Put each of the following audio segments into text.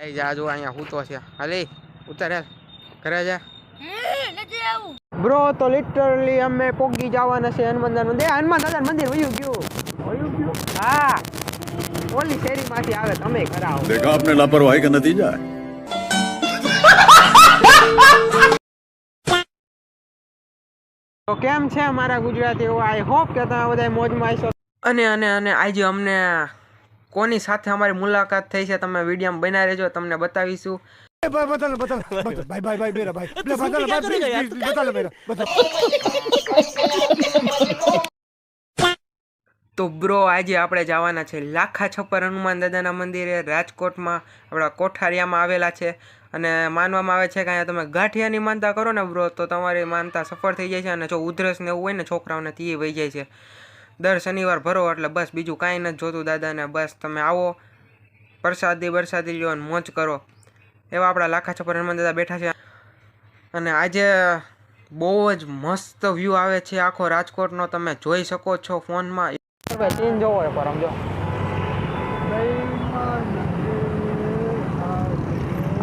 એ જા જો અહીંયા હૂતો છે. હાલે ઉતાર હાલ ઘરે જા. નથી આવું બ્રો તો લિટરલી અમે પોગી જવાના છે હનુમાન દાદા મંદિર. હનુમાન દાદા મંદિર વયું ગયું. હા ઓલી શેરીમાંથી આવે તમે કરાવો. देखा आपने लापरवाही का नतीजा है. તો કેમ છે મારા ગુજરાતીઓ? આઈ હોપ કે તમે બધા મોજમાં હશો. અને આજે અમને કોની સાથે અમારી મુલાકાત થઈ છે તમે વિડીયોમાં બના રહેજો, તમને બતાવીશું. તો બ્રો આજે આપણે જવાના છે લાખા છપ્પર હનુમાન દાદાના મંદિરે રાજકોટમાં, આપણા કોઠારિયામાં આવેલા છે. અને માનવામાં આવે છે કે અહીંયા તમે ગાંઠિયાની માનતા કરો ને બ્રો તો તમારી માનતા સફળ થઈ જાય છે. અને જો ઉધરસ ને એવું હોય ને છોકરાઓને તે વહી જાય છે. દર શનિવાર ભરો એટલે બસ બીજું કાંઈ નથી જોતું દાદાને. બસ તમે આવો, પ્રસાદી લ્યો અને મોજ કરો. એવા આપણા લાખા છપ્પર હનુમાન દાદા બેઠા છે. અને આજે બહુ જ મસ્ત વ્યૂ આવે છે આખો રાજકોટનો, તમે જોઈ શકો છો ફોનમાં. સીન જોવો હોય પર સમજો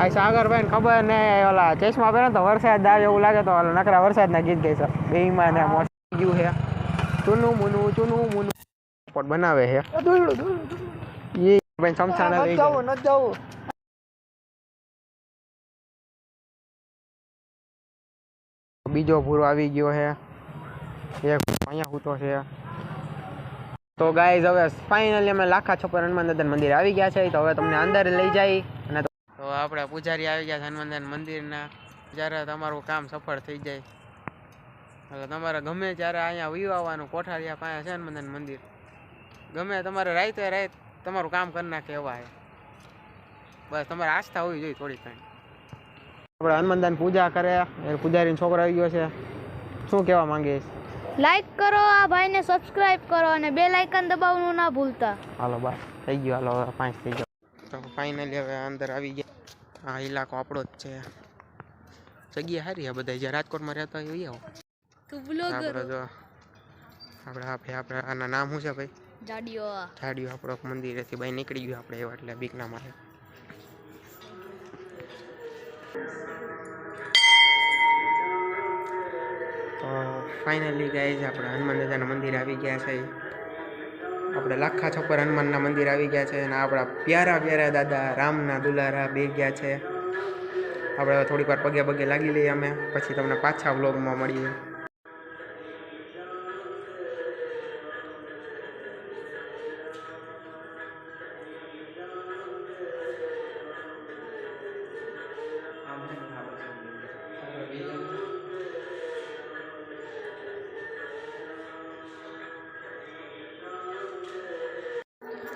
આ સાગરભાઈ ને ખબર ને ઓલા ચશ્મા પહેરે તો વરસાદ આવે એવું લાગે તો નકરા વરસાદના ગીત ગાય છે. બેઈમાં ને મોસ્ટ ગયું છે ચૂનું મુનું પોટ બનાવે છે એ ભાઈ સમસાને લઈ જાવ. બીજો ભૂરો આવી ગયો છે, એક અહીંયા હૂતો છે. તો ગાઈઝ હવે ફાઇનલી અમે લાખા છપ્પર હનુમાન દાદા મંદિર આવી ગયા છે. તો હવે તમને અંદર લઈ જાય. અને તો આપણા પૂજારી આવી ગયા છે હનુમાન દાદા મંદિરના. જ્યારે તમારું કામ સફળ થઈ જાય એટલે તમારે ગમે ત્યારે અહીંયા વ્યૂ આવવાનું. કોઠારિયા પાસે છે હનુમાન દાદા મંદિર. ગમે તમારે રાત તમારું કામ કરી નાખે એવા છે. બસ તમારે આસ્થા હોવી જોઈએ થોડી ઘણી. આપણે હનુમાન દાદાની પૂજા કરે એ પૂજારીનો છોકરો આવી ગયો છે. શું કહેવા માંગીશ? લાઈક કરો, આ ભાઈને સબસ્ક્રાઇબ કરો અને બેલ આઇકન દબાવવાનું ના ભૂલતા. હાલો બસ થઈ ગયો. હાલો 5 થઈ ગયો. તો ફાઇનલી હવે અંદર આવી ગયા. આ ઇલાકો આપણો જ છે. જગ્યા સારી છે બધા જે રાજકોટમાં રહેતા હોય આવો. તું બ્લોગર જો આપણે આના નામ શું છે ભાઈ? જાડિયો આપણો મંદિરેથી ભાઈ નીકળી ગયો આપણે એવા એટલે બીક ના મારે. તો ફાઇનલી ગાઈઝ આપણે હનુમાન દાદાના મંદિર આવી ગયા છે. આપણે લાખા છપ્પર હનુમાનના મંદિર આવી ગયા છે. અને આપણા પ્યારા દાદા રામના દુલારા બે ગયા છે. આપણે થોડીક વાર પગે લાગી લઈએ અમે, પછી તમને પાછા વ્લોગમાં મળીએ.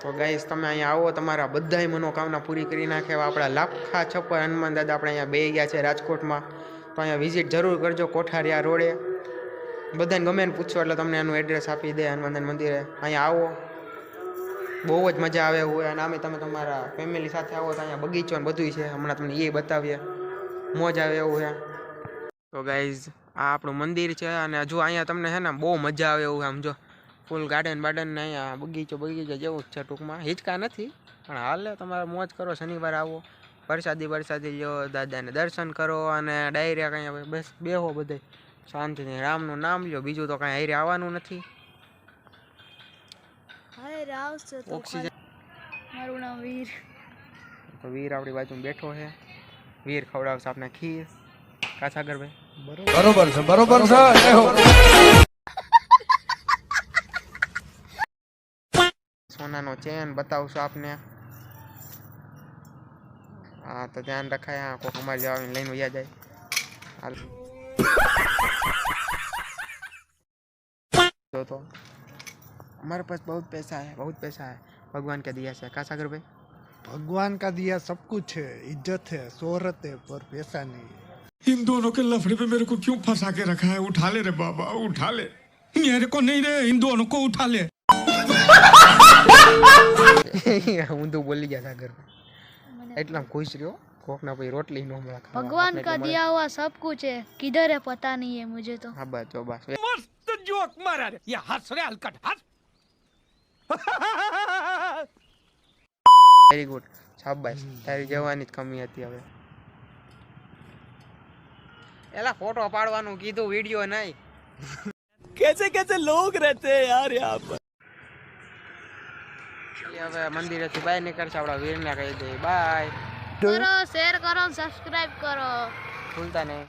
તો ગાઈસ તમે અહીંયા આવો, તમારા બધાય મનોકામના પૂરી કરી નાખે એવા આપણા લાખા છપ્પર હનુમાન દાદા આપણે અહીંયા બે ગયા છે રાજકોટમાં. તો અહીંયા વિઝિટ જરૂર કરજો કોઠારિયા રોડે. બધાને ગમે ને પૂછો એટલે તમને એનું એડ્રેસ આપી દે હનુમાન મંદિરે. અહીંયા આવો, બહુ જ મજા આવે એવું હોય. અને આમે તમે તમારા ફેમિલી સાથે આવો તો અહીંયા બગીચો ને બધું છે, હમણાં તમને એ બતાવીએ, મોજ આવે એવું છે. તો ગાઈઝ આ આપણું મંદિર છે. અને હજુ અહીંયા તમને છે ને બહુ મજા આવે એવું આમ જો ફૂલ ગાર્ડન ને અહીંયા બગીચો જેવું જ છે. ટૂંકમાં હિંચકા નથી પણ હાલે તમારે મોજ કરો. શનિવાર આવો, પ્રસાદી લ્યો, દાદાને દર્શન કરો અને ડાયરેક્ટ અહીંયા બસ બેહો બધે શાંતિથી, રામનું નામ લ્યો. બીજું તો કાંઈ હારે આવવાનું નથી. ઓક્સિજન મારું નામ વીર. તો વીર આપણી બાજુમાં બેઠો છે. વીર ખવડાવશે આપણે ખીર. કાસાગરભાઈ बरोबर सर. સોનાનો ચેન બતાવશો આપને. હા તો ધ્યાન રખાય. કોઈક અમારે જવા લઈને વયા જાય. હાલ तो हमारे पास बहुत पैसा है भगवान का दिया है. का सागर भाई? भगवान का दिया सब कुछ है, इज्जत है, शोहरत है, पर पैसा नहीं है. इन दोनों के लफड़े पे मेरे को क्यों फंसा के रखा है? उठा ले रे बाबा, उठा ले. मेरे को नहीं रे, इन दोनों को उठा ले. ઊંધું બોલી ગયા સાગર એટલા ખુશ રહ્યો. કોકના પછી રોટલી નો મળે. भगवान का दिया हुआ सब कुछ है, किधर है पता नहीं है मुझे तो. હા બસ જો બસ मस्त जोक मारा रे. ये हंस रे हलकट हंस. Very good. શાબાશ તારી જવાની જ કમી હતી હવે એલા ફોટો પાડવાનું કીધું વિડિયો નહીં कैसे कैसे लोग रहते हैं यार यहाँ पर હવે મંદિરેથી બહાર નીકળશે આપણા વીરને કહી દઈએ બાય કરો શેર કરો સબસ્ક્રાઇબ કરો ભૂલતા નહીં